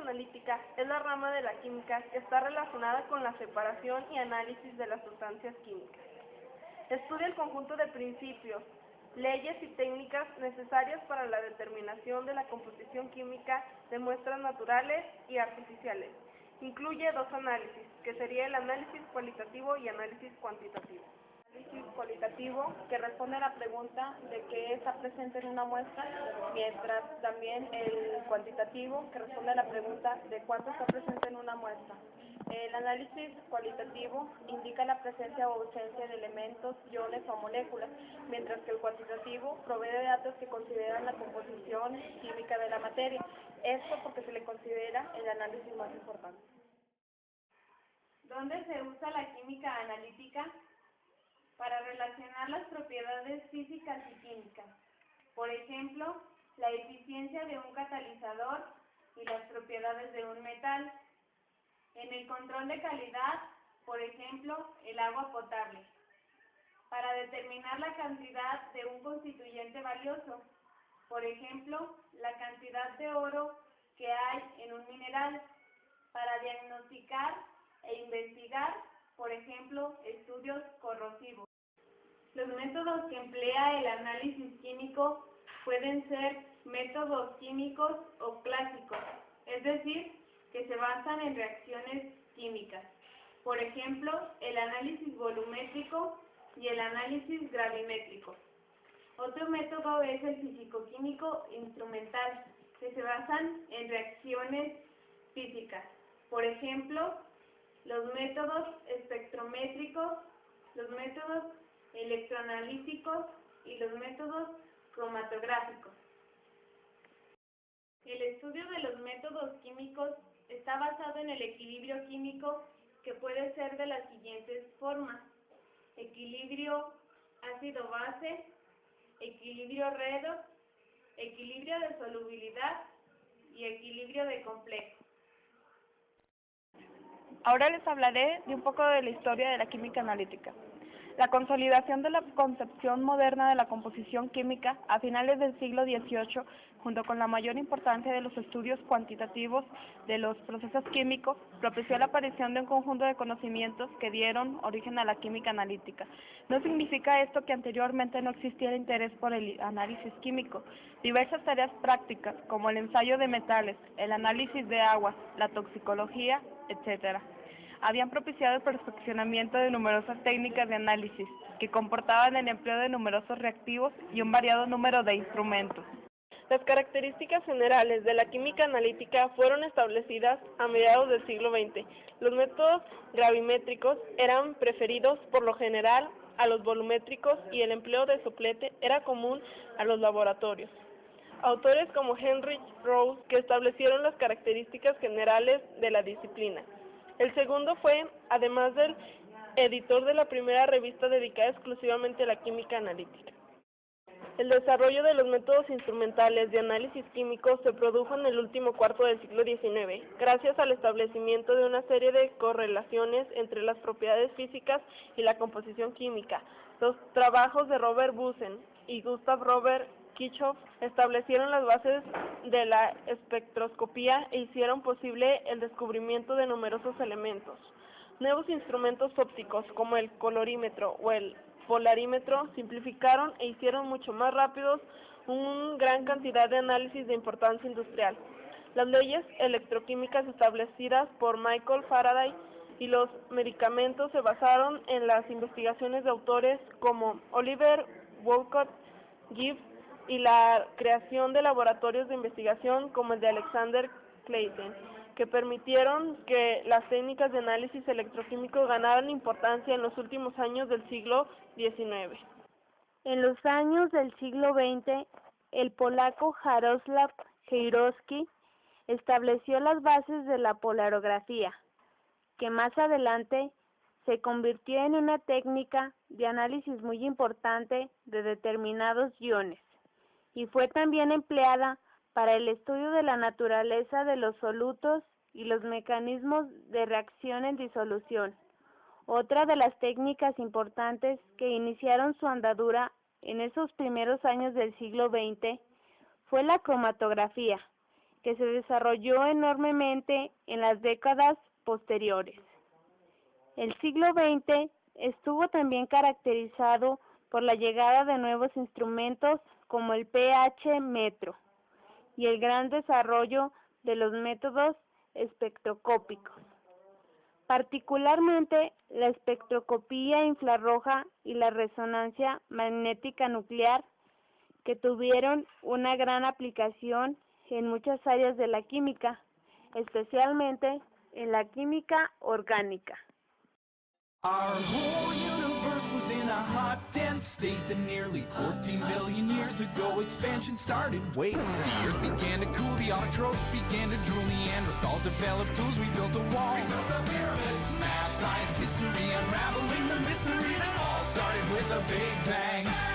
analítica es la rama de la química que está relacionada con la separación y análisis de las sustancias químicas. Estudia el conjunto de principios, leyes y técnicas necesarias para la determinación de la composición química de muestras naturales y artificiales. Incluye dos análisis, que sería el análisis cualitativo y análisis cuantitativo. Análisis cualitativo, que responde a la pregunta de qué está presente en una muestra, mientras también el cuantitativo, que responde a la pregunta de cuánto está presente en una muestra. El análisis cualitativo indica la presencia o ausencia de elementos, iones o moléculas, mientras que el cuantitativo provee de datos que consideran la composición química de la materia. Esto porque se le considera el análisis más importante. ¿Dónde se usa la química analítica? Para relacionar las propiedades físicas y químicas. Por ejemplo, la eficiencia de un catalizador y las propiedades de un metal. En el control de calidad, por ejemplo, el agua potable. Para determinar la cantidad de un constituyente valioso. Por ejemplo, la cantidad de oro que hay en un mineral. Para diagnosticar e investigar, por ejemplo, estudios corrosivos. Los métodos que emplea el análisis químico pueden ser métodos químicos o clásicos, es decir, que se basan en reacciones químicas. Por ejemplo, el análisis volumétrico y el análisis gravimétrico. Otro método es el físico-químico instrumental, que se basan en reacciones físicas. Por ejemplo, los métodos espectrométricos, los métodos electroanalíticos y los métodos cromatográficos. El estudio de los métodos químicos está basado en el equilibrio químico, que puede ser de las siguientes formas: equilibrio ácido-base, equilibrio redox, equilibrio de solubilidad y equilibrio de complejo. Ahora les hablaré de un poco de la historia de la química analítica. La consolidación de la concepción moderna de la composición química a finales del siglo XVIII, junto con la mayor importancia de los estudios cuantitativos de los procesos químicos, propició la aparición de un conjunto de conocimientos que dieron origen a la química analítica. No significa esto que anteriormente no existiera interés por el análisis químico. Diversas tareas prácticas, como el ensayo de metales, el análisis de aguas, la toxicología, etc., habían propiciado el perfeccionamiento de numerosas técnicas de análisis que comportaban el empleo de numerosos reactivos y un variado número de instrumentos. Las características generales de la química analítica fueron establecidas a mediados del siglo XX. Los métodos gravimétricos eran preferidos por lo general a los volumétricos y el empleo de soplete era común a los laboratorios. Autores como Heinrich Rose que establecieron las características generales de la disciplina. El segundo fue, además del editor de la primera revista dedicada exclusivamente a la química analítica. El desarrollo de los métodos instrumentales de análisis químico se produjo en el último cuarto del siglo XIX, gracias al establecimiento de una serie de correlaciones entre las propiedades físicas y la composición química. Los trabajos de Robert Bunsen y Gustav Robert Kirchhoff establecieron las bases de la espectroscopía e hicieron posible el descubrimiento de numerosos elementos. Nuevos instrumentos ópticos como el colorímetro o el polarímetro simplificaron e hicieron mucho más rápidos una gran cantidad de análisis de importancia industrial. Las leyes electroquímicas establecidas por Michael Faraday y los medicamentos se basaron en las investigaciones de autores como Oliver Wolcott, Gibbs, y la creación de laboratorios de investigación como el de Alexander Clayton, que permitieron que las técnicas de análisis electroquímico ganaran importancia en los últimos años del siglo XIX. En los años del siglo XX, el polaco Jaroslaw Jaworski estableció las bases de la polarografía, que más adelante se convirtió en una técnica de análisis muy importante de determinados iones, y fue también empleada para el estudio de la naturaleza de los solutos y los mecanismos de reacción en disolución. Otra de las técnicas importantes que iniciaron su andadura en esos primeros años del siglo XX fue la cromatografía, que se desarrolló enormemente en las décadas posteriores. El siglo XX estuvo también caracterizado por la llegada de nuevos instrumentos como el pH metro y el gran desarrollo de los métodos espectroscópicos, particularmente la espectroscopía infrarroja y la resonancia magnética nuclear, que tuvieron una gran aplicación en muchas áreas de la química, especialmente en la química orgánica. Our whole universe was in a hot, dense state that nearly 14 billion years ago expansion started. Wait, the earth began to cool, the autotrophs began to drool, Neanderthals developed tools, we built a wall. We built the pyramids, math, science, history, unraveling the mystery that all started with a big bang.